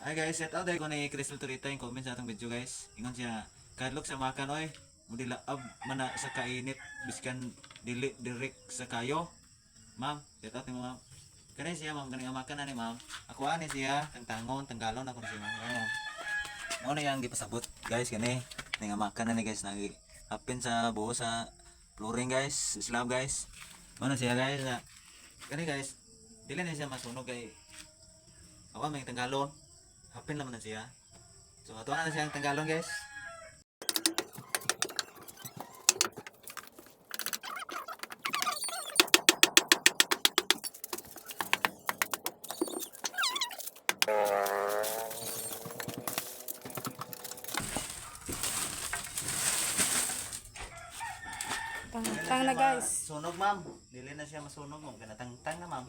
Hi guys, set out dahil ko ni Crystal Turita yung comment sa atong video guys. Ingon siya, kadlok sa makan oy, mudi laab man na sa kainit biskan dili direk sa kayo. Ma'am, set out ni ma'am. Kani siya ma'am, kani makan na ni ma'am. Ako ani siya, tangtangon, tanggalon ako siya ma'am. Ano? Mo na yang gipasabot guys kani. Ning makan na ni guys nagi hapin sa buo sa flooring guys, slab guys. Mo na siya guys. Kani guys, dili na siya masunog kay awa may tanggalon. Hapin naman na siya. So, ito na siya ang tanggalon guys. Tang na guys. Sunog ma'am. Dili na siya masunog mo. Ganatang-tang na ma'am.